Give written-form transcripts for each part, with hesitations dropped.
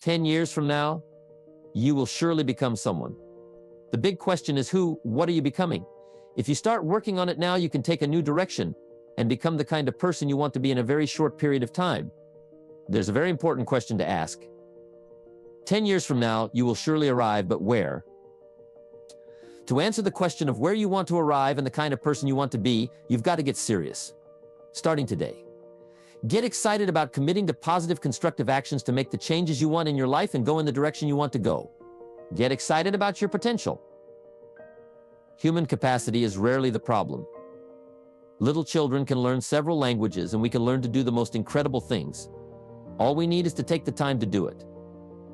10 years from now, you will surely become someone. The big question is what are you becoming? If you start working on it now, you can take a new direction and become the kind of person you want to be in a very short period of time. There's a very important question to ask. 10 years from now, you will surely arrive, but where? To answer the question of where you want to arrive and the kind of person you want to be, you've got to get serious. Starting today. Get excited about committing to positive, constructive actions to make the changes you want in your life and go in the direction you want to go. Get excited about your potential. Human capacity is rarely the problem. Little children can learn several languages, and we can learn to do the most incredible things. All we need is to take the time to do it.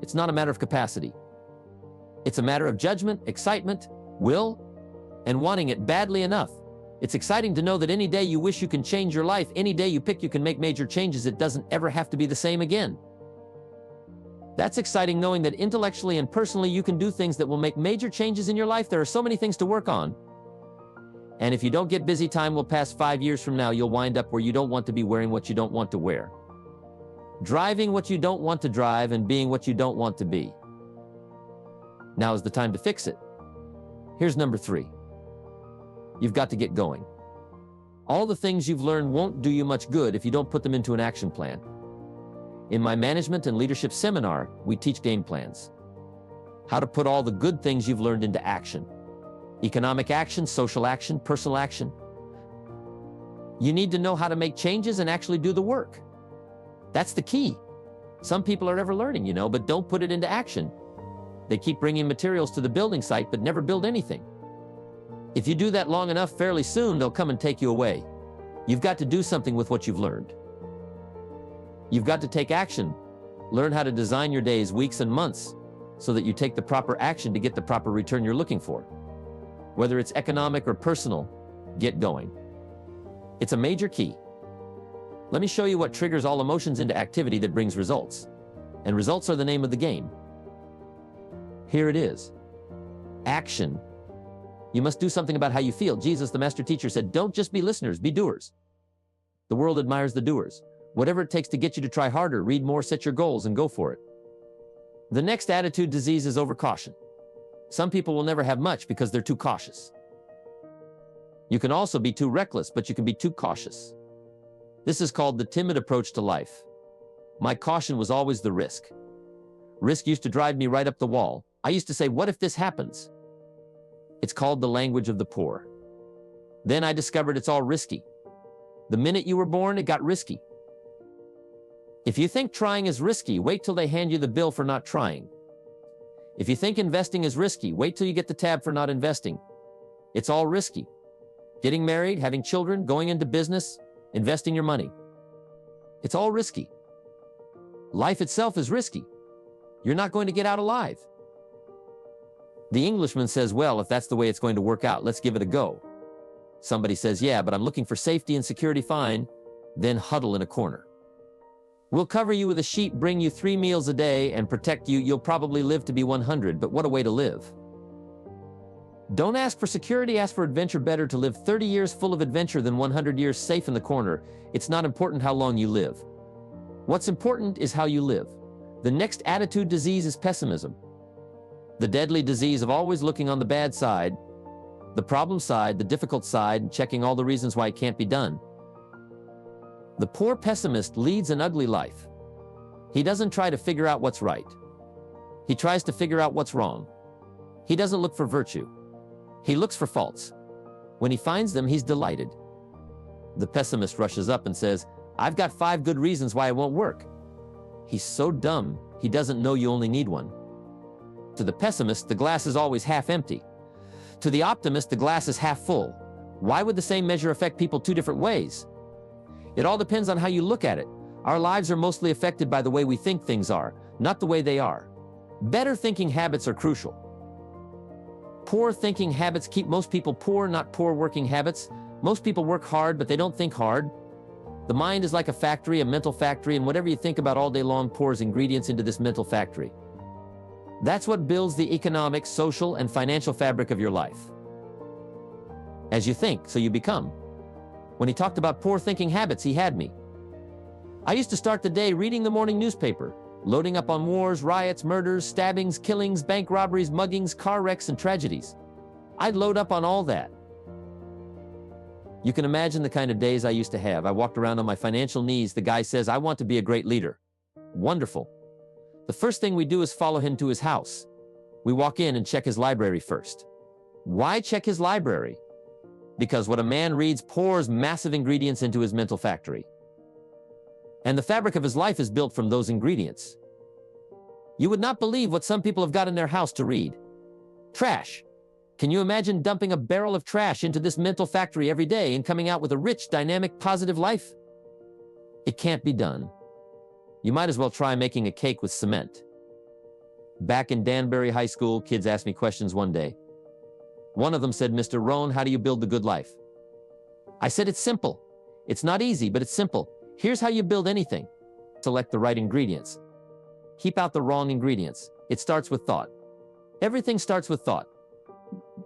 It's not a matter of capacity. It's a matter of judgment, excitement, will, and wanting it badly enough. It's exciting to know that any day you wish you can change your life, any day you pick you can make major changes. It doesn't ever have to be the same again. That's exciting, knowing that intellectually and personally you can do things that will make major changes in your life. There are so many things to work on. And if you don't get busy, time will pass. 5 years from now, you'll wind up where you don't want to be, wearing what you don't want to wear, driving what you don't want to drive, and being what you don't want to be. Now is the time to fix it. Here's number 3. You've got to get going. All the things you've learned won't do you much good if you don't put them into an action plan. In my management and leadership seminar, we teach game plans. How to put all the good things you've learned into action. Economic action, social action, personal action. You need to know how to make changes and actually do the work. That's the key. Some people are ever learning, but don't put it into action. They keep bringing materials to the building site, but never build anything. If you do that long enough, fairly soon they'll come and take you away. You've got to do something with what you've learned. You've got to take action. Learn how to design your days, weeks, and months so that you take the proper action to get the proper return you're looking for. Whether it's economic or personal, get going. It's a major key. Let me show you what triggers all emotions into activity that brings results. And results are the name of the game. Here it is. Action. You must do something about how you feel. Jesus, the master teacher, said, don't just be listeners, be doers. The world admires the doers. Whatever it takes to get you to try harder, read more, set your goals, and go for it. The next attitude disease is overcaution. Some people will never have much because they're too cautious. You can also be too reckless, but you can be too cautious. This is called the timid approach to life. My caution was always the risk. Risk used to drive me right up the wall. I used to say, what if this happens? It's called the language of the poor. Then I discovered it's all risky. The minute you were born, it got risky. If you think trying is risky, wait till they hand you the bill for not trying. If you think investing is risky, wait till you get the tab for not investing. It's all risky. Getting married, having children, going into business, investing your money. It's all risky. Life itself is risky. You're not going to get out alive. The Englishman says, well, if that's the way it's going to work out, let's give it a go. Somebody says, yeah, but I'm looking for safety and security. Fine. Then huddle in a corner. We'll cover you with a sheet, bring you 3 meals a day, and protect you. You'll probably live to be 100, but what a way to live. Don't ask for security, ask for adventure. Better to live 30 years full of adventure than 100 years safe in the corner. It's not important how long you live. What's important is how you live. The next attitude disease is pessimism. The deadly disease of always looking on the bad side, the problem side, the difficult side, and checking all the reasons why it can't be done. The poor pessimist leads an ugly life. He doesn't try to figure out what's right. He tries to figure out what's wrong. He doesn't look for virtue. He looks for faults. When he finds them, he's delighted. The pessimist rushes up and says, I've got 5 good reasons why it won't work. He's so dumb, he doesn't know you only need one. To the pessimist, the glass is always half empty. To the optimist, the glass is half full. Why would the same measure affect people 2 different ways? It all depends on how you look at it. Our lives are mostly affected by the way we think things are, not the way they are. Better thinking habits are crucial. Poor thinking habits keep most people poor, not poor working habits. Most people work hard, but they don't think hard. The mind is like a factory, a mental factory, and whatever you think about all day long pours ingredients into this mental factory. That's what builds the economic, social, and financial fabric of your life. As you think, so you become. When he talked about poor thinking habits, he had me. I used to start the day reading the morning newspaper, loading up on wars, riots, murders, stabbings, killings, bank robberies, muggings, car wrecks, and tragedies. I'd load up on all that. You can imagine the kind of days I used to have. I walked around on my financial knees. The guy says, I want to be a great leader. Wonderful. The first thing we do is follow him to his house. We walk in and check his library first. Why check his library? Because what a man reads pours massive ingredients into his mental factory. And the fabric of his life is built from those ingredients. You would not believe what some people have got in their house to read. Trash. Can you imagine dumping a barrel of trash into this mental factory every day and coming out with a rich, dynamic, positive life? It can't be done. You might as well try making a cake with cement. Back in Danbury High School, kids asked me questions one day. One of them said, Mr. Rohn, how do you build the good life? I said, it's simple. It's not easy, but it's simple. Here's how you build anything. Select the right ingredients. Keep out the wrong ingredients. It starts with thought. Everything starts with thought.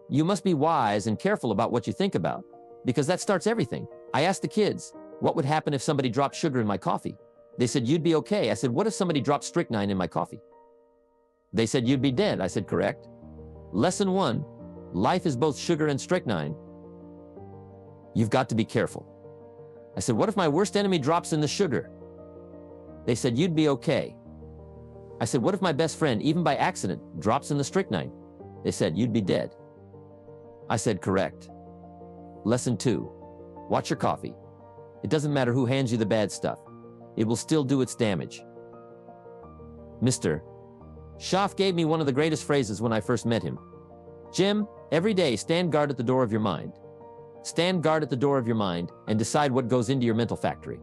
You must be wise and careful about what you think about, because that starts everything. I asked the kids, what would happen if somebody dropped sugar in my coffee? They said, you'd be okay. I said, what if somebody dropped strychnine in my coffee? They said, you'd be dead. I said, correct. Lesson 1, life is both sugar and strychnine. You've got to be careful. I said, what if my worst enemy drops in the sugar? They said, you'd be okay. I said, what if my best friend, even by accident, drops in the strychnine? They said, you'd be dead. I said, correct. Lesson 2, watch your coffee. It doesn't matter who hands you the bad stuff. It will still do its damage. Mr. Schaff gave me one of the greatest phrases when I first met him. Jim, every day stand guard at the door of your mind. Stand guard at the door of your mind and decide what goes into your mental factory.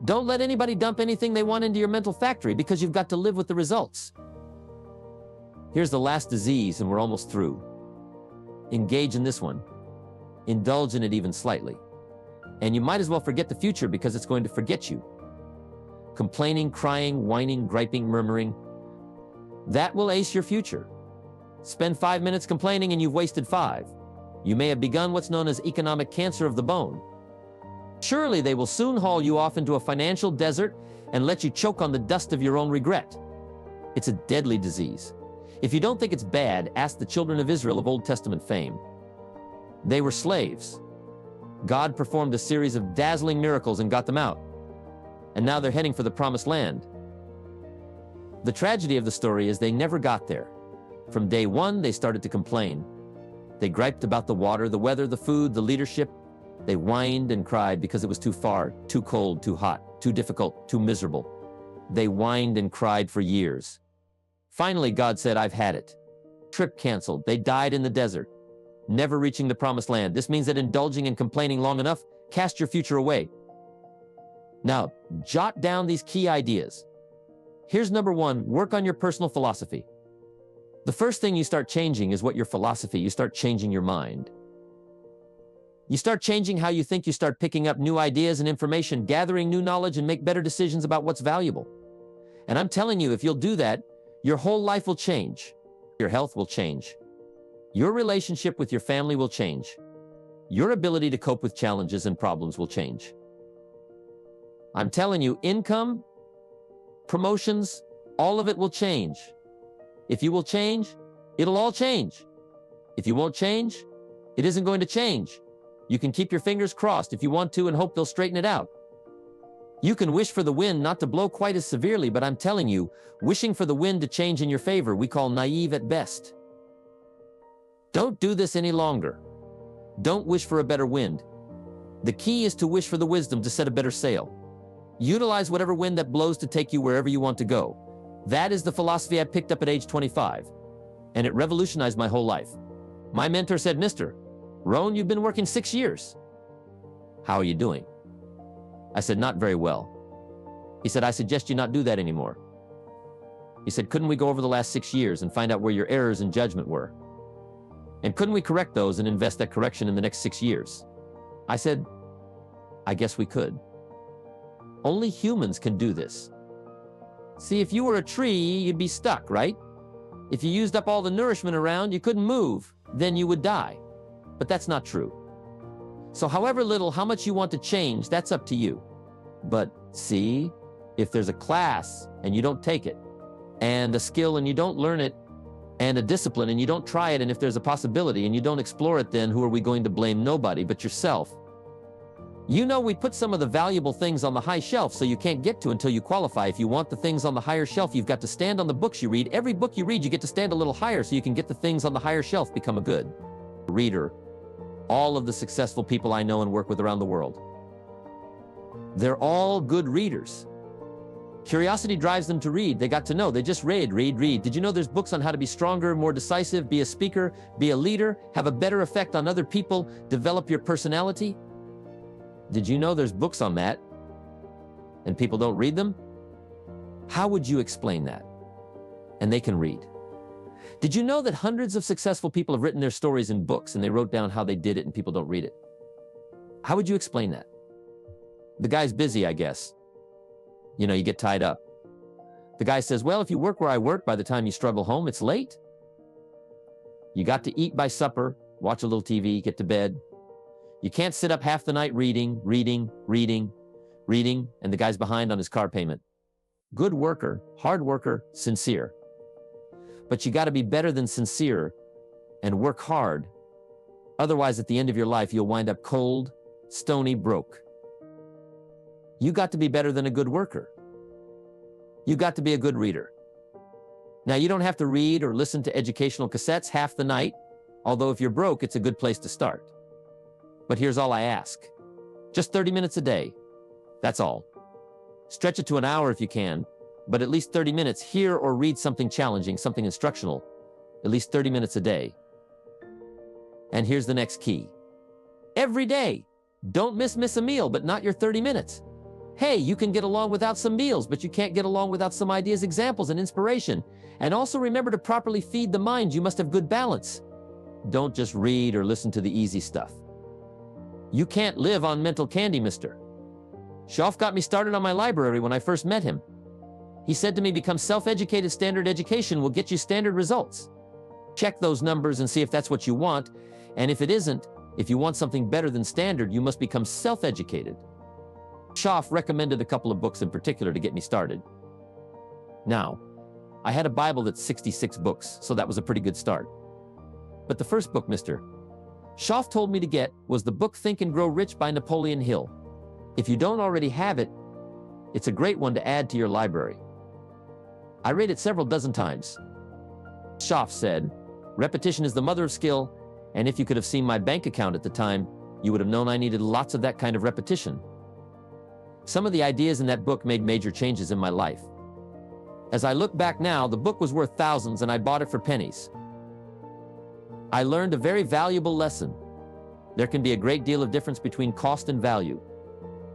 Don't let anybody dump anything they want into your mental factory, because you've got to live with the results. Here's the last disease, and we're almost through. Engage in this one. Indulge in it even slightly. And you might as well forget the future, because it's going to forget you. Complaining, crying, whining, griping, murmuring. That will ace your future. Spend 5 minutes complaining and you've wasted 5. You may have begun what's known as economic cancer of the bone. Surely they will soon haul you off into a financial desert and let you choke on the dust of your own regret. It's a deadly disease. If you don't think it's bad, ask the children of Israel of Old Testament fame. They were slaves. God performed a series of dazzling miracles and got them out. And now they're heading for the promised land. The tragedy of the story is they never got there. From day one, they started to complain. They griped about the water, the weather, the food, the leadership. They whined and cried because it was too far, too cold, too hot, too difficult, too miserable. They whined and cried for years. Finally, God said, I've had it. Trip canceled. They died in the desert, never reaching the promised land. This means that indulging and complaining long enough, cast your future away. Now, jot down these key ideas. Here's number 1, work on your personal philosophy. The first thing you start changing is what your philosophy. You start changing your mind. You start changing how you think. You start picking up new ideas and information, gathering new knowledge, and make better decisions about what's valuable. And I'm telling you, if you'll do that, your whole life will change. Your health will change. Your relationship with your family will change. Your ability to cope with challenges and problems will change. I'm telling you, income, promotions, all of it will change. If you will change, it'll all change. If you won't change, it isn't going to change. You can keep your fingers crossed if you want to and hope they'll straighten it out. You can wish for the wind not to blow quite as severely, but I'm telling you, wishing for the wind to change in your favor, we call naive at best. Don't do this any longer. Don't wish for a better wind. The key is to wish for the wisdom to set a better sail. Utilize whatever wind that blows to take you wherever you want to go. That is the philosophy I picked up at age 25, and it revolutionized my whole life. My mentor said, Mr. Rohn, you've been working 6 years. How are you doing? I said, not very well. He said, I suggest you not do that anymore. He said, couldn't we go over the last 6 years and find out where your errors in judgment were? And couldn't we correct those and invest that correction in the next 6 years? I said, I guess we could. Only humans can do this. See, if you were a tree, you'd be stuck, right? If you used up all the nourishment around, you couldn't move, then you would die. But that's not true. So however little, how much you want to change, that's up to you. But see, If there's a class and you don't take it, and a skill and you don't learn it, and a discipline and you don't try it, and if there's a possibility and you don't explore it, then who are we going to blame? Nobody but yourself. You know, we put some of the valuable things on the high shelf so you can't get to until you qualify. If you want the things on the higher shelf, you've got to stand on the books you read. Every book you read, you get to stand a little higher so you can get the things on the higher shelf, become a good reader. All of the successful people I know and work with around the world, they're all good readers. Curiosity drives them to read. They got to know. They just read. Did you know there's books on how to be stronger, more decisive, be a speaker, be a leader, have a better effect on other people, develop your personality? Did you know there's books on that and people don't read them? How would you explain that? And they can read. Did you know that hundreds of successful people have written their stories in books and they wrote down how they did it and people don't read it? How would you explain that? The guy's busy, I guess. You know, you get tied up. The guy says, well, if you work where I work, by the time you struggle home, it's late. You got to eat by supper, watch a little TV, get to bed. You can't sit up half the night reading, and the guy's behind on his car payment. Good worker, hard worker, sincere. But you got to be better than sincere and work hard. Otherwise, at the end of your life, you'll wind up cold, stony, broke. You got to be better than a good worker. You got to be a good reader. Now, you don't have to read or listen to educational cassettes half the night, although if you're broke, it's a good place to start. But here's all I ask. Just 30 minutes a day. That's all. Stretch it to an hour if you can, but at least 30 minutes. Hear or read something challenging, something instructional, at least 30 minutes a day. And here's the next key. Every day. Don't miss a meal, but not your 30 minutes. Hey, you can get along without some meals, but you can't get along without some ideas, examples, and inspiration. And also remember to properly feed the mind. You must have good balance. Don't just read or listen to the easy stuff. You can't live on mental candy, mister. Schaff got me started on my library when I first met him. He said to me, become self-educated. Standard education will get you standard results. Check those numbers and see if that's what you want. And if it isn't, if you want something better than standard, you must become self-educated. Schaff recommended a couple of books in particular to get me started. Now, I had a Bible that's 66 books, so that was a pretty good start. But the first book, Mr. Schaff told me to get was the book Think and Grow Rich by Napoleon Hill. If you don't already have it, it's a great one to add to your library. I read it several dozen times. Schaff said, repetition is the mother of skill, and if you could have seen my bank account at the time, you would have known I needed lots of that kind of repetition. Some of the ideas in that book made major changes in my life. As I look back now, the book was worth thousands and I bought it for pennies. I learned a very valuable lesson. There can be a great deal of difference between cost and value.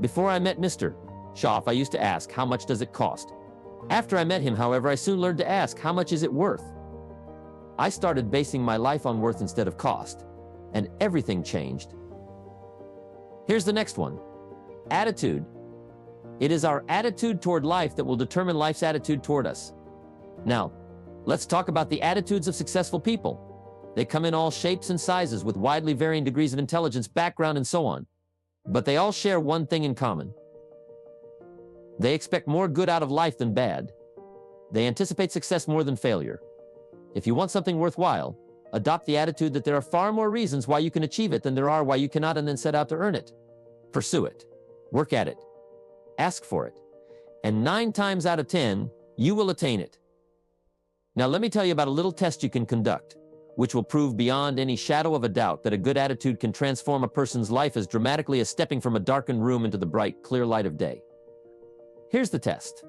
Before I met Mr. Schaff, I used to ask, how much does it cost? After I met him, however, I soon learned to ask, how much is it worth? I started basing my life on worth instead of cost, and everything changed. Here's the next one. Attitude. It is our attitude toward life that will determine life's attitude toward us. Now, let's talk about the attitudes of successful people. They come in all shapes and sizes with widely varying degrees of intelligence, background, and so on. But they all share one thing in common. They expect more good out of life than bad. They anticipate success more than failure. If you want something worthwhile, adopt the attitude that there are far more reasons why you can achieve it than there are why you cannot, and then set out to earn it. Pursue it. Work at it. Ask for it. And 9 times out of 10, you will attain it. Now let me tell you about a little test you can conduct, which will prove beyond any shadow of a doubt that a good attitude can transform a person's life as dramatically as stepping from a darkened room into the bright, clear light of day. Here's the test.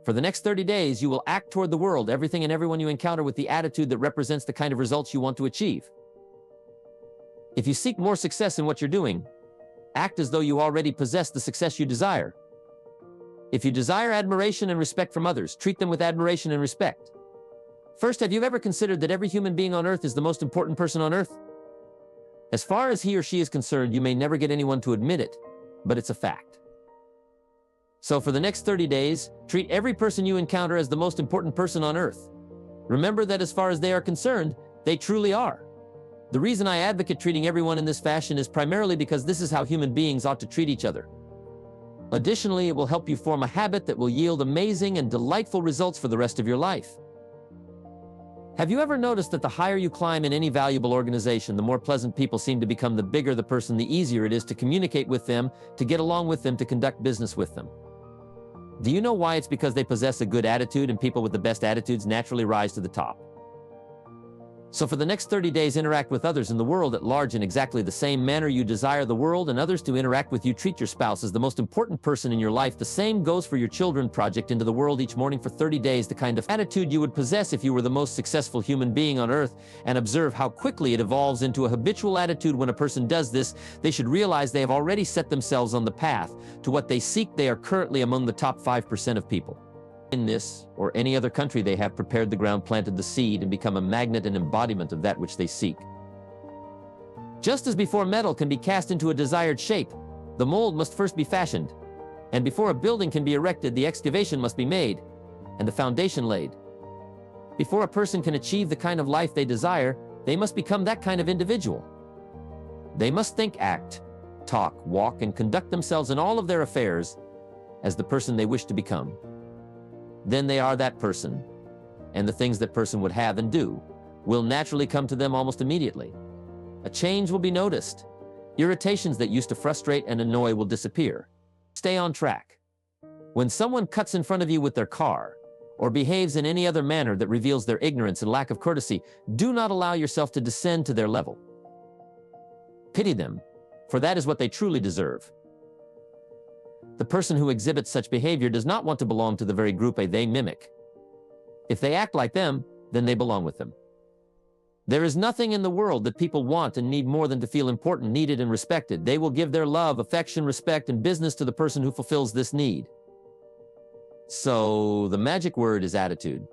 For the next 30 days, you will act toward the world, everything and everyone you encounter, with the attitude that represents the kind of results you want to achieve. If you seek more success in what you're doing, act as though you already possess the success you desire. If you desire admiration and respect from others, treat them with admiration and respect. First, have you ever considered that every human being on earth is the most important person on earth? As far as he or she is concerned, you may never get anyone to admit it, but it's a fact. So for the next 30 days, treat every person you encounter as the most important person on earth. Remember that as far as they are concerned, they truly are. The reason I advocate treating everyone in this fashion is primarily because this is how human beings ought to treat each other. Additionally, it will help you form a habit that will yield amazing and delightful results for the rest of your life. Have you ever noticed that the higher you climb in any valuable organization, the more pleasant people seem to become? The bigger the person, the easier it is to communicate with them, to get along with them, to conduct business with them. Do you know why? It's because they possess a good attitude, and people with the best attitudes naturally rise to the top. So for the next 30 days, interact with others in the world at large in exactly the same manner you desire the world and others to interact with you. Treat your spouse as the most important person in your life. The same goes for your children. Project into the world each morning for 30 days the kind of attitude you would possess if you were the most successful human being on earth, and observe how quickly it evolves into a habitual attitude. When a person does this, they should realize they have already set themselves on the path to what they seek. They are currently among the top 5% of people. In this or any other country, they have prepared the ground, planted the seed, and become a magnet and embodiment of that which they seek. Just as before metal can be cast into a desired shape, the mold must first be fashioned. And before a building can be erected, the excavation must be made and the foundation laid. Before a person can achieve the kind of life they desire, they must become that kind of individual. They must think, act, talk, walk, and conduct themselves in all of their affairs as the person they wish to become. Then they are that person, and the things that person would have and do will naturally come to them almost immediately. A change will be noticed. Irritations that used to frustrate and annoy will disappear. Stay on track. When someone cuts in front of you with their car, or behaves in any other manner that reveals their ignorance and lack of courtesy, do not allow yourself to descend to their level. Pity them, for that is what they truly deserve. The person who exhibits such behavior does not want to belong to the very group they mimic. If they act like them, then they belong with them. There is nothing in the world that people want and need more than to feel important, needed, and respected. They will give their love, affection, respect, and business to the person who fulfills this need. So the magic word is attitude.